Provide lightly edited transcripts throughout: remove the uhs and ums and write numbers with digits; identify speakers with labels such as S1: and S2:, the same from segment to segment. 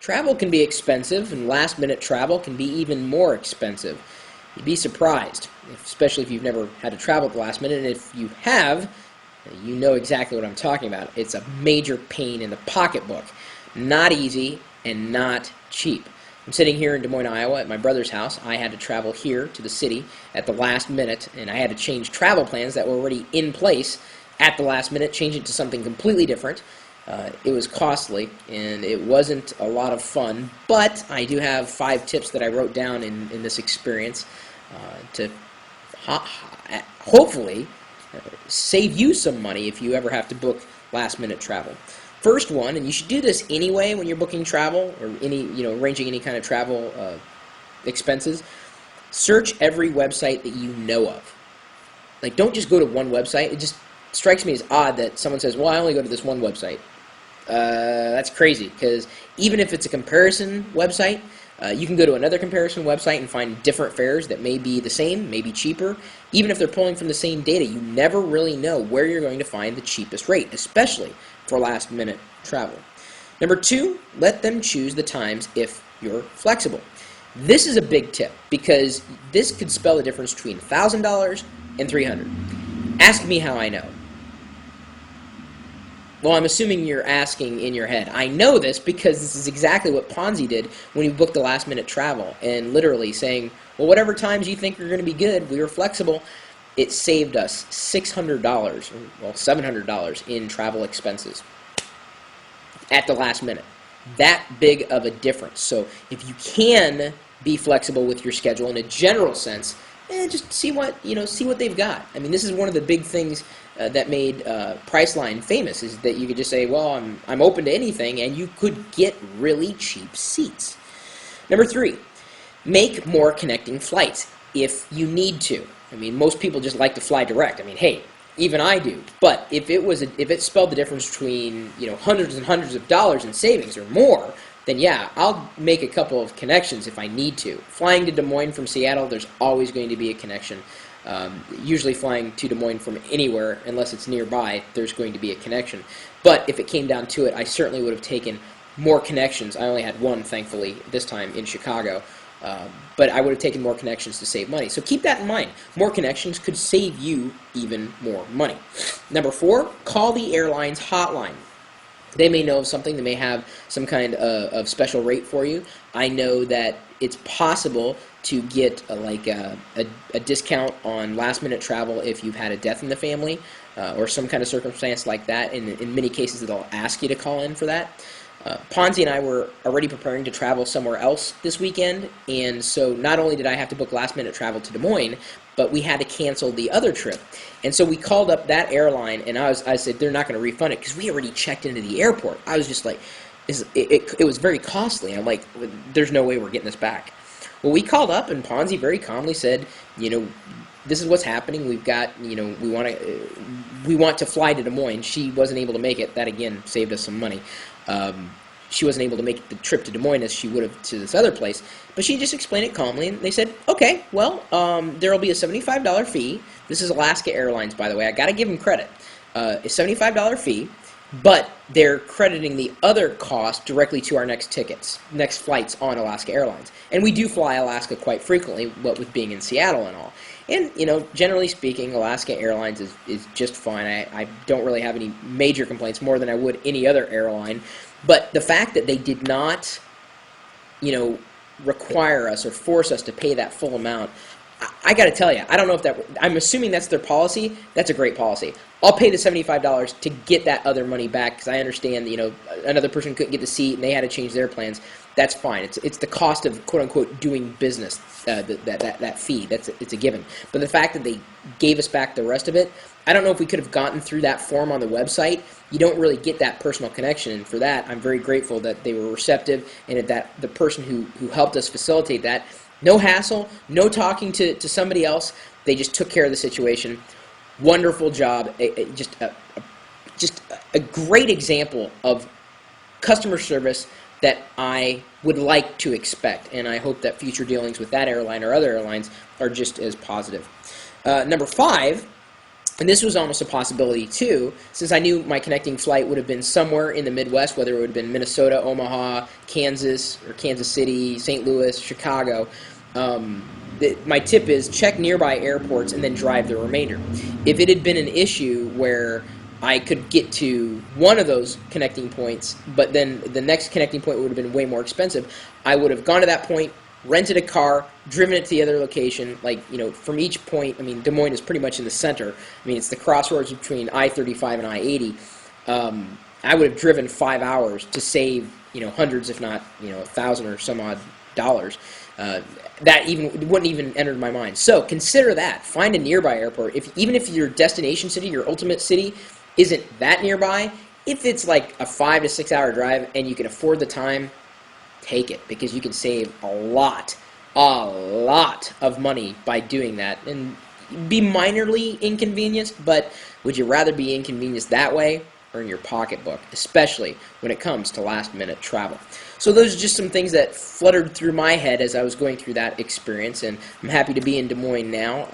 S1: Travel can be expensive, and last-minute travel can be even more expensive. You'd be surprised, especially if you've never had to travel at the last minute, and if you have, you know exactly what I'm talking about. It's a major pain in the pocketbook. Not easy and not cheap. I'm sitting here in Des Moines, Iowa at my brother's house. I had to travel here to the city at the last minute, and I had to change travel plans that were already in place at the last minute, change it to something completely different. It was costly, and it wasn't a lot of fun, but I do have 5 tips that I wrote down in this experience to hopefully save you some money if you ever have to book last-minute travel. First one, and you should do this anyway when you're booking travel or arranging any kind of travel expenses, search every website that you know of. Like, don't just go to one website. It just strikes me as odd that someone says, well, I only go to this one website. That's crazy, because even if it's a comparison website, you can go to another comparison website and find different fares that may be the same, maybe cheaper. Even if they're pulling from the same data, you never really know where you're going to find the cheapest rate, especially for last-minute travel. Number 2, let them choose the times if you're flexible. This is a big tip, because this could spell the difference between $1,000 and $300. Ask me how I know. Well, I'm assuming you're asking in your head. I know this because this is exactly what Ponzi did when he booked the last-minute travel, and literally saying, well, whatever times you think are going to be good, we were flexible. It saved us $600, well, $700 in travel expenses at the last minute. That big of a difference. So if you can be flexible with your schedule in a general sense, just see what they've got. I mean, this is one of the big things that made Priceline famous, is that you could just say, well, I'm open to anything, and you could get really cheap seats. Number 3, make more connecting flights if you need to. I mean, most people just like to fly direct. I mean, hey, even I do. But if it spelled the difference between hundreds and hundreds of dollars in savings or more, then yeah, I'll make a couple of connections if I need to. Flying to Des Moines from Seattle, there's always going to be a connection. Usually flying to Des Moines from anywhere, unless it's nearby, there's going to be a connection. But if it came down to it, I certainly would have taken more connections. I only had one, thankfully, this time in Chicago. But I would have taken more connections to save money. So keep that in mind. More connections could save you even more money. Number 4, call the airline's hotline. They may know of something. They may have some kind of special rate for you. I know that it's possible to get a discount on last-minute travel if you've had a death in the family or some kind of circumstance like that. In many cases, they'll ask you to call in for that. Ponzi and I were already preparing to travel somewhere else this weekend, and so not only did I have to book last-minute travel to Des Moines, but we had to cancel the other trip. And so we called up that airline, and I said they're not going to refund it because we already checked into the airport. I was just like, it was very costly. And I'm like, there's no way we're getting this back. Well, we called up, and Ponzi very calmly said, this is what's happening. We've got, we want to fly to Des Moines. She wasn't able to make it. That, again, saved us some money. She wasn't able to make the trip to Des Moines as she would have to this other place, but she just explained it calmly, and they said, okay, well, there will be a $75 fee. This is Alaska Airlines, by the way. I got to give them credit. A $75 fee, but they're crediting the other cost directly to our next flights on Alaska Airlines. And we do fly Alaska quite frequently, what with being in Seattle and all. And, generally speaking, Alaska Airlines is just fine. I don't really have any major complaints, more than I would any other airline. But the fact that they did not, require us or force us to pay that full amount, I got to tell you, I don't know if I'm assuming that's their policy. That's a great policy. I'll pay the $75 to get that other money back, because I understand, another person couldn't get the seat and they had to change their plans. That's fine. It's the cost of quote unquote doing business, that fee. It's a given. But the fact that they gave us back the rest of it, I don't know if we could have gotten through that form on the website. You don't really get that personal connection, and for that, I'm very grateful that they were receptive, and that the person who helped us facilitate that, no hassle, no talking to somebody else. They just took care of the situation. Wonderful job. Just a great example of customer service that I would like to expect, and I hope that future dealings with that airline or other airlines are just as positive. Number 5, And this was almost a possibility too, since I knew my connecting flight would have been somewhere in the Midwest, whether it would have been Minnesota, Omaha, Kansas, or Kansas City, St. Louis, Chicago. My tip is check nearby airports and then drive the remainder. If it had been an issue where I could get to one of those connecting points, but then the next connecting point would have been way more expensive, I would have gone to that point, rented a car, driven it to the other location. Like, from each point, I mean, Des Moines is pretty much in the center. I mean, it's the crossroads between I-35 and I-80. I would have driven 5 hours to save, hundreds, if not, 1,000 or some odd dollars. That wouldn't even enter my mind. So consider that. Find a nearby airport. Even if your destination city, your ultimate city, isn't that nearby, if it's like a 5 to 6 hour drive and you can afford the time, take it, because you can save a lot of money by doing that, and be minorly inconvenienced. But would you rather be inconvenienced that way or in your pocketbook, especially when it comes to last minute travel? So those are just some things that fluttered through my head as I was going through that experience, and I'm happy to be in Des Moines now.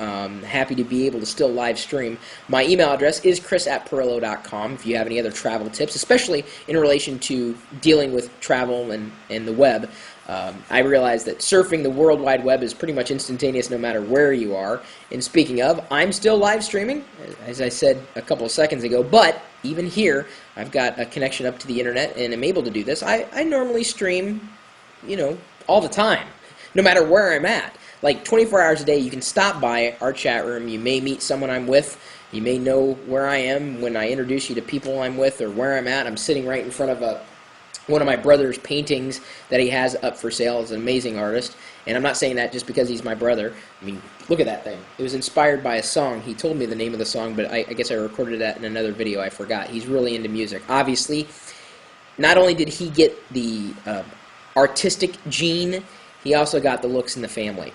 S1: Happy to be able to still live stream. My email address is chris@pirillo.com if you have any other travel tips, especially in relation to dealing with travel and the web. I realize that surfing the World Wide Web is pretty much instantaneous no matter where you are. And speaking of, I'm still live streaming, as I said a couple of seconds ago, but even here, I've got a connection up to the internet and I'm able to do this. I normally stream, all the time, no matter where I'm at. Like 24 hours a day, you can stop by our chat room. You may meet someone I'm with. You may know where I am when I introduce you to people I'm with or where I'm at. I'm sitting right in front of one of my brother's paintings that he has up for sale. He's an amazing artist, and I'm not saying that just because he's my brother. I mean, look at that thing. It was inspired by a song. He told me the name of the song, but I guess I recorded that in another video. I forgot. He's really into music. Obviously, not only did he get the artistic gene, he also got the looks in the family.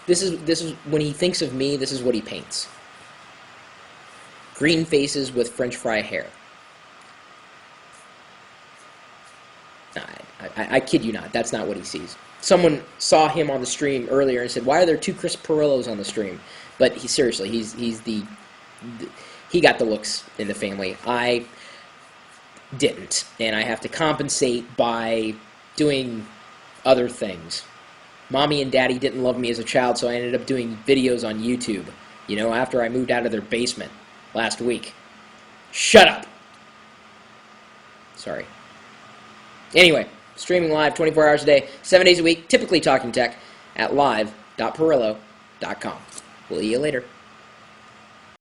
S1: This is when he thinks of me, this is what he paints. Green faces with French fry hair. I kid you not, that's not what he sees. Someone saw him on the stream earlier and said, "Why are there two Chris Pirillos on the stream?" But seriously, he got the looks in the family. I didn't, and I have to compensate by doing other things. Mommy and Daddy didn't love me as a child, so I ended up doing videos on YouTube, after I moved out of their basement last week. Shut up! Sorry. Anyway, streaming live 24 hours a day, 7 days a week, typically talking tech, at live.pirillo.com. We'll see you later.